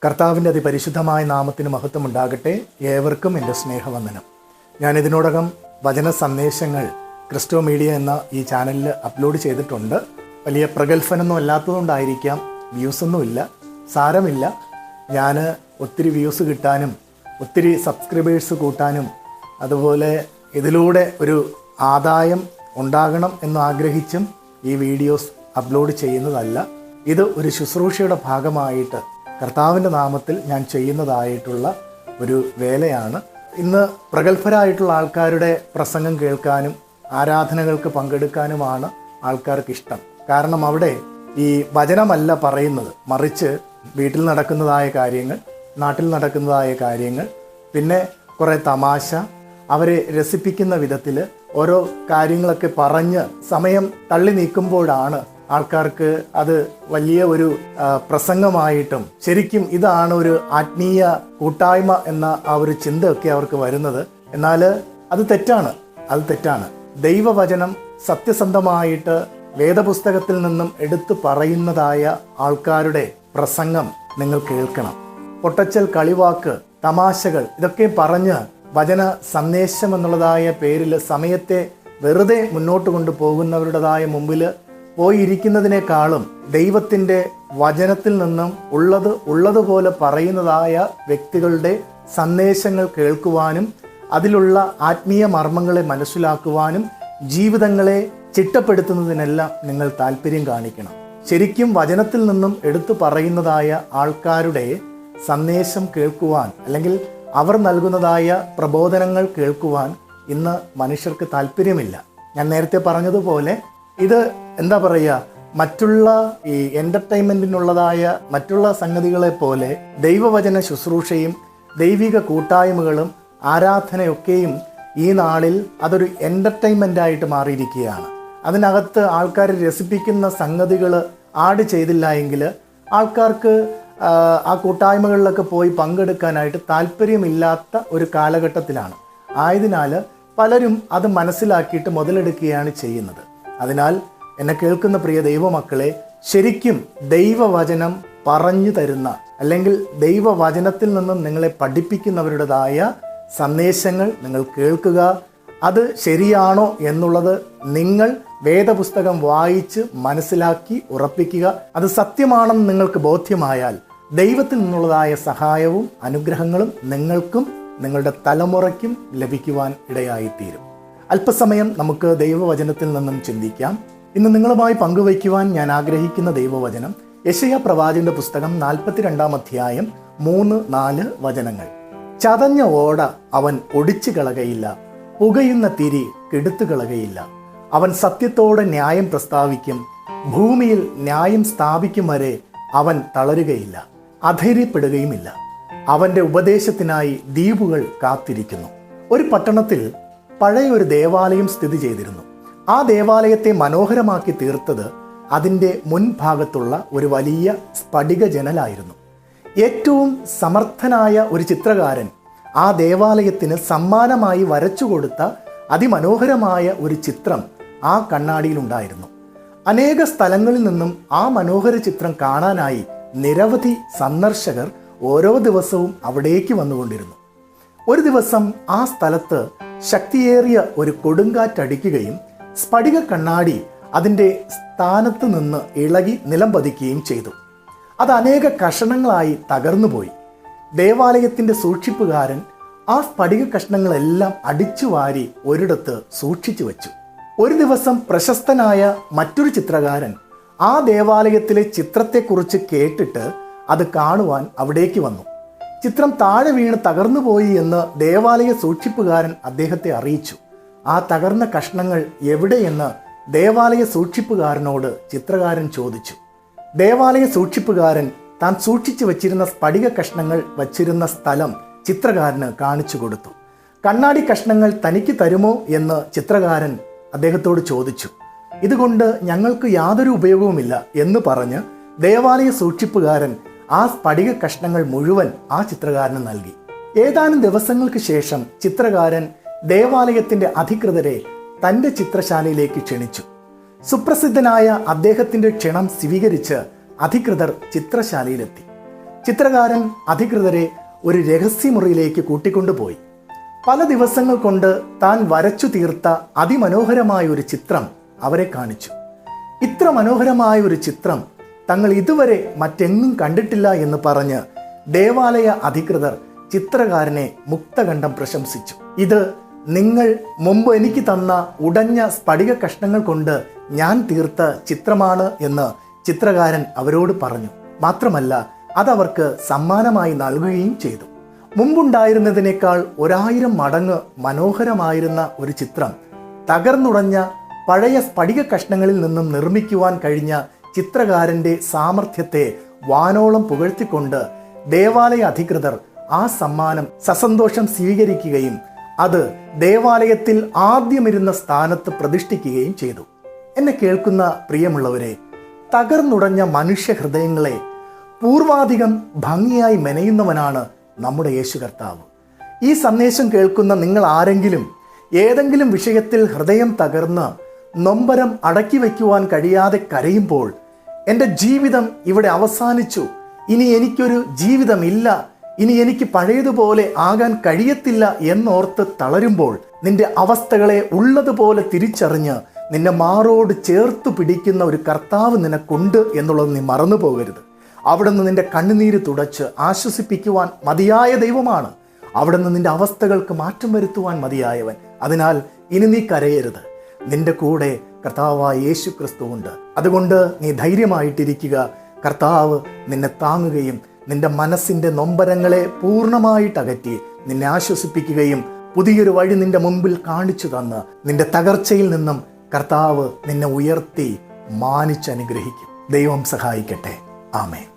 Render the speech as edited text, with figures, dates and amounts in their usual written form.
കർത്താവിൻ്റെ അതിപരിശുദ്ധമായ നാമത്തിന് മഹത്വമുണ്ടാകട്ടെ. ഏവർക്കും എൻ്റെ സ്നേഹവന്ദനം. ഞാൻ ഇതിനോടകം വചന സന്ദേശങ്ങൾ ക്രിസ്റ്റോ മീഡിയ എന്ന ഈ ചാനലിൽ അപ്ലോഡ് ചെയ്തിട്ടുണ്ട്. വലിയ പ്രഗത്ഭനൊന്നും അല്ലാത്തതുകൊണ്ടായിരിക്കാം വ്യൂസൊന്നുമില്ല, സാരമില്ല. ഞാൻ ഒത്തിരി വ്യൂസ് കിട്ടാനും ഒത്തിരി സബ്സ്ക്രൈബേഴ്സ് കൂട്ടാനും അതുപോലെ ഇതിലൂടെ ഒരു ആദായം ഉണ്ടാകണം എന്നാഗ്രഹിച്ചും ഈ വീഡിയോസ് അപ്ലോഡ് ചെയ്യുന്നതല്ല. ഇത് ഒരു ശുശ്രൂഷയുടെ ഭാഗമായിട്ട് കർത്താവിൻ്റെ നാമത്തിൽ ഞാൻ ചെയ്യുന്നതായിട്ടുള്ള ഒരു വേലയാണ്. ഇന്ന് പ്രഗത്ഭരായിട്ടുള്ള ആൾക്കാരുടെ പ്രസംഗം കേൾക്കാനും ആരാധനകൾക്ക് പങ്കെടുക്കാനുമാണ് ആൾക്കാർക്ക് ഇഷ്ടം. കാരണം അവിടെ ഈ വചനമല്ല പറയുന്നത്, മറിച്ച് വീട്ടിൽ നടക്കുന്നതായ കാര്യങ്ങൾ, നാട്ടിൽ നടക്കുന്നതായ കാര്യങ്ങൾ, പിന്നെ കുറേ തമാശ, അവരെ രസിപ്പിക്കുന്ന വിധത്തിൽ ഓരോ കാര്യങ്ങളൊക്കെ പറഞ്ഞ് സമയം തള്ളി നീക്കുമ്പോഴാണ് ആൾക്കാർക്ക് അത് വലിയ ഒരു പ്രസംഗമായിട്ടും ശരിക്കും ഇതാണ് ഒരു ആത്മീയ കൂട്ടായ്മ എന്ന ആ ഒരു ചിന്തയൊക്കെ അവർക്ക് വരുന്നത്. എന്നാൽ അത് തെറ്റാണ്. ദൈവവചനം സത്യസന്ധമായിട്ട് വേദപുസ്തകത്തിൽ നിന്നും എടുത്തു പറയുന്നതായ ആൾക്കാരുടെ പ്രസംഗം നിങ്ങൾ കേൾക്കണം. പൊട്ടച്ചൽ, കളിവാക്ക്, തമാശകൾ ഇതൊക്കെ പറഞ്ഞ് വചന സന്ദേശം എന്നുള്ളതായ പേരിൽ സമയത്തെ വെറുതെ മുന്നോട്ട് കൊണ്ടുപോകുന്നവരുടേതായ മുമ്പിൽ പോയിരിക്കുന്നതിനേക്കാളും ദൈവത്തിൻ്റെ വചനത്തിൽ നിന്നും ഉള്ളതുപോലെ പറയുന്നതായ വ്യക്തികളുടെ സന്ദേശങ്ങൾ കേൾക്കുവാനും അതിലുള്ള ആത്മീയ മർമ്മങ്ങളെ മനസ്സിലാക്കുവാനും ജീവിതങ്ങളെ ചിട്ടപ്പെടുത്തുന്നതിനെല്ലാം നിങ്ങൾ താല്പര്യം കാണിക്കണം. ശരിക്കും വചനത്തിൽ നിന്നും എടുത്തു പറയുന്നതായ ആൾക്കാരുടെ സന്ദേശം കേൾക്കുവാൻ, അല്ലെങ്കിൽ അവർ നൽകുന്നതായ പ്രബോധനങ്ങൾ കേൾക്കുവാൻ ഇന്ന് മനുഷ്യർക്ക് താല്പര്യമില്ല. ഞാൻ നേരത്തെ പറഞ്ഞതുപോലെ ഇത് എന്താ പറയുക, മറ്റുള്ള ഈ എൻ്റർടൈൻമെൻറ്റിനുള്ളതായ മറ്റുള്ള സംഗതികളെ പോലെ ദൈവവചന ശുശ്രൂഷയും ദൈവിക കൂട്ടായ്മകളും ആരാധനയൊക്കെയും ഈ നാളിൽ അതൊരു എൻ്റർടൈൻമെൻ്റായിട്ട് മാറിയിരിക്കുകയാണ്. അതിനകത്ത് ആൾക്കാരെ രസിപ്പിക്കുന്ന സംഗതികൾ ആഡ് ചെയ്തില്ല എങ്കിൽ ആൾക്കാർക്ക് ആ കൂട്ടായ്മകളിലൊക്കെ പോയി പങ്കെടുക്കാനായിട്ട് താല്പര്യമില്ലാത്ത ഒരു കാലഘട്ടത്തിലാണ്. ആയതിനാൽ പലരും അത് മനസ്സിലാക്കിയിട്ട് മുതലെടുക്കുകയാണ് ചെയ്യുന്നത്. അതിനാൽ എന്നെ കേൾക്കുന്ന പ്രിയ ദൈവമക്കളെ, ശരിക്കും ദൈവവചനം പറഞ്ഞു തരുന്ന, അല്ലെങ്കിൽ ദൈവവചനത്തിൽ നിന്നും നിങ്ങളെ പഠിപ്പിക്കുന്നവരുടേതായ സന്ദേശങ്ങൾ നിങ്ങൾ കേൾക്കുക. അത് ശരിയാണോ എന്നുള്ളത് നിങ്ങൾ വേദപുസ്തകം വായിച്ച് മനസ്സിലാക്കി ഉറപ്പിക്കുക. അത് സത്യമാണെന്ന് നിങ്ങൾക്ക് ബോധ്യമായാൽ ദൈവത്തിൽ നിന്നുള്ളതായ സഹായവും അനുഗ്രഹങ്ങളും നിങ്ങൾക്കും നിങ്ങളുടെ തലമുറയ്ക്കും ലഭിക്കുവാൻ ഇടയായിത്തീരും. അല്പസമയം നമുക്ക് ദൈവവചനത്തിൽ നിന്നും ചിന്തിക്കാം. ഇന്ന് നിങ്ങളുമായി പങ്കുവയ്ക്കുവാൻ ഞാൻ ആഗ്രഹിക്കുന്ന ദൈവവചനം യെശയ്യാ പ്രവാചകന്റെ പുസ്തകം 42 അധ്യായം 3-4 വചനങ്ങൾ. ചതഞ്ഞ ഓട അവൻ ഒടിച്ചു കളകയില്ല, പുകയുന്ന തിരി കെടുത്തു കളകയില്ല. അവൻ സത്യത്തോടെ ന്യായം പ്രസ്താവിക്കും, ഭൂമിയിൽ ന്യായം സ്ഥാപിക്കും വരെ അവൻ തളരുകയില്ല, അധൈര്യപ്പെടുകയുമില്ല. അവൻ്റെ ഉപദേശത്തിനായി ദ്വീപുകൾ കാത്തിരിക്കുന്നു. ഒരു പട്ടണത്തിൽ പഴയ ഒരു ദേവാലയം സ്ഥിതി ചെയ്തിരുന്നു. ആ ദേവാലയത്തെ മനോഹരമാക്കി തീർത്തത് അതിൻ്റെ മുൻഭാഗത്തുള്ള ഒരു വലിയ സ്ഫടിക ജനലായിരുന്നു. ഏറ്റവും സമർത്ഥനായ ഒരു ചിത്രകാരൻ ആ ദേവാലയത്തിന് സമ്മാനമായി വരച്ചു കൊടുത്ത അതിമനോഹരമായ ഒരു ചിത്രം ആ കണ്ണാടിയിലുണ്ടായിരുന്നു. അനേക സ്ഥലങ്ങളിൽ നിന്നും ആ മനോഹര ചിത്രം കാണാനായി നിരവധി സന്ദർശകർ ഓരോ ദിവസവും അവിടേക്ക് വന്നുകൊണ്ടിരുന്നു. ഒരു ദിവസം ആ സ്ഥലത്ത് ശക്തിയേറിയ ഒരു കൊടുങ്കാറ്റടിക്കുകയും സ്ഫടിക കണ്ണാടി അതിൻ്റെ സ്ഥാനത്ത് നിന്ന് ഇളകി നിലം പതിക്കുകയും ചെയ്തു. അത് അനേക കഷണങ്ങളായി തകർന്നുപോയി. ദേവാലയത്തിൻ്റെ സൂക്ഷിപ്പുകാരൻ ആ സ്ഫടിക കഷ്ണങ്ങളെല്ലാം അടിച്ചു വാരി ഒരിടത്ത് സൂക്ഷിച്ചു വച്ചു. ഒരു ദിവസം പ്രശസ്തനായ മറ്റൊരു ചിത്രകാരൻ ആ ദേവാലയത്തിലെ ചിത്രത്തെക്കുറിച്ച് കേട്ടിട്ട് അത് കാണുവാൻ അവിടേക്ക് വന്നു. ചിത്രം താഴെ വീണ് തകർന്നുപോയി എന്ന് ദേവാലയ സൂക്ഷിപ്പുകാരൻ അദ്ദേഹത്തെ അറിയിച്ചു. ആ തകർന്ന കഷ്ണങ്ങൾ എവിടെയെന്ന് ദേവാലയ സൂക്ഷിപ്പുകാരനോട് ചിത്രകാരൻ ചോദിച്ചു. ദേവാലയ സൂക്ഷിപ്പുകാരൻ താൻ സൂക്ഷിച്ചു വച്ചിരുന്ന സ്ഫടിക കഷ്ണങ്ങൾ വച്ചിരുന്ന സ്ഥലം ചിത്രകാരന് കാണിച്ചു കൊടുത്തു. കണ്ണാടി കഷ്ണങ്ങൾ തനിക്ക് തരുമോ എന്ന് ചിത്രകാരൻ അദ്ദേഹത്തോട് ചോദിച്ചു. ഇതുകൊണ്ട് ഞങ്ങൾക്ക് യാതൊരു ഉപയോഗവുമില്ല എന്ന് പറഞ്ഞ് ദേവാലയ സൂക്ഷിപ്പുകാരൻ ആ സ്ഫടിക കഷ്ണങ്ങൾ മുഴുവൻ ആ ചിത്രകാരന് നൽകി. ഏതാനും ദിവസങ്ങൾക്ക് ശേഷം ചിത്രകാരൻ ദേവാലയത്തിന്റെ അധികൃതരെ തൻ്റെ ചിത്രശാലയിലേക്ക് ക്ഷണിച്ചു. സുപ്രസിദ്ധനായ അദ്ദേഹത്തിൻ്റെ ക്ഷണം സ്വീകരിച്ച് അധികൃതർ ചിത്രശാലയിലെത്തി. ചിത്രകാരൻ അധികൃതരെ ഒരു രഹസ്യമുറിയിലേക്ക് കൂട്ടിക്കൊണ്ടുപോയി. പല ദിവസങ്ങൾ കൊണ്ട് താൻ വരച്ചു തീർത്ത അതിമനോഹരമായ ഒരു ചിത്രം അവരെ കാണിച്ചു. ഇത്ര മനോഹരമായ ഒരു ചിത്രം തങ്ങൾ ഇതുവരെ മറ്റെങ്ങും കണ്ടിട്ടില്ല എന്ന് പറഞ്ഞ് ദേവാലയ അധികൃതർ ചിത്രകാരനെ മുക്തകണ്ഠം പ്രശംസിച്ചു. ഇത് നിങ്ങൾ മുമ്പ് എനിക്ക് തന്ന ഉടഞ്ഞ സ്ഫടിക കഷ്ണങ്ങൾ കൊണ്ട് ഞാൻ തീർത്ത ചിത്രമാണ് എന്ന് ചിത്രകാരൻ അവരോട് പറഞ്ഞു. മാത്രമല്ല, അതവർക്ക് സമ്മാനമായി നൽകുകയും ചെയ്തു. മുമ്പുണ്ടായിരുന്നതിനേക്കാൾ 1000 മടങ്ങ് മനോഹരമായിരുന്ന ഒരു ചിത്രം തകർന്നുടഞ്ഞ പഴയ സ്ഫടിക കഷ്ണങ്ങളിൽ നിന്നും നിർമ്മിക്കുവാൻ കഴിഞ്ഞ ചിത്രകാരന്റെ സാമർഥ്യത്തെ വാനോളം പുകഴ്ത്തിക്കൊണ്ട് ദേവാലയ അധികൃതർ ആ സമ്മാനം സസന്തോഷം സ്വീകരിക്കുകയും അത് ദേവാലയത്തിൽ ആദ്യമിരുന്ന സ്ഥാനത്ത് പ്രതിഷ്ഠിക്കുകയും ചെയ്തു. എന്നെ കേൾക്കുന്ന പ്രിയമുള്ളവരെ, തകർന്നുടഞ്ഞ മനുഷ്യ ഹൃദയങ്ങളെ പൂർവാധികം ഭംഗിയായി മെനയുന്നവനാണ് നമ്മുടെ യേശു കർത്താവ്. ഈ സന്ദേശം കേൾക്കുന്ന നിങ്ങൾ ആരെങ്കിലും ഏതെങ്കിലും വിഷയത്തിൽ ഹൃദയം തകർന്ന് നൊമ്പരം അടക്കി വയ്ക്കുവാൻ കഴിയാതെ കരയുമ്പോൾ, എൻ്റെ ജീവിതം ഇവിടെ അവസാനിച്ചു, ഇനി എനിക്കൊരു ജീവിതമില്ല, ഇനി എനിക്ക് പഴയതുപോലെ ആകാൻ കഴിയത്തില്ല എന്നോർത്ത് തളരുമ്പോൾ, നിന്റെ അവസ്ഥകളെ ഉള്ളതുപോലെ തിരിച്ചറിഞ്ഞ് നിന്നെ മാറോട് ചേർത്ത് പിടിക്കുന്ന ഒരു കർത്താവ് നിനക്കുണ്ട് എന്നുള്ളത് നീ മറന്നു പോകരുത്. അവിടുന്ന് നിന്റെ കണ്ണുനീര് തുടച്ച് ആശ്വസിപ്പിക്കുവാൻ മതിയായ ദൈവമാണ്. അവിടുന്ന് നിന്റെ അവസ്ഥകൾക്ക് മാറ്റം വരുത്തുവാൻ മതിയായവൻ. അതിനാൽ ഇനി നീ കരയരുത്. നിന്റെ കൂടെ കർത്താവായ യേശു ക്രിസ്തു ഉണ്ട്. അതുകൊണ്ട് നീ ധൈര്യമായിട്ടിരിക്കുക. കർത്താവ് നിന്നെ താങ്ങുകയും നിന്റെ മനസ്സിൻ്റെ നൊമ്പരങ്ങളെ പൂർണ്ണമായിട്ട് അകറ്റി നിന്നെ ആശ്വസിപ്പിക്കുകയും പുതിയൊരു വഴി നിന്റെ മുമ്പിൽ കാണിച്ചു തന്ന് നിന്റെ തകർച്ചയിൽ നിന്നും കർത്താവ് നിന്നെ ഉയർത്തി മാനിച്ചനുഗ്രഹിക്കും. ദൈവം സഹായിക്കട്ടെ. ആമേൻ.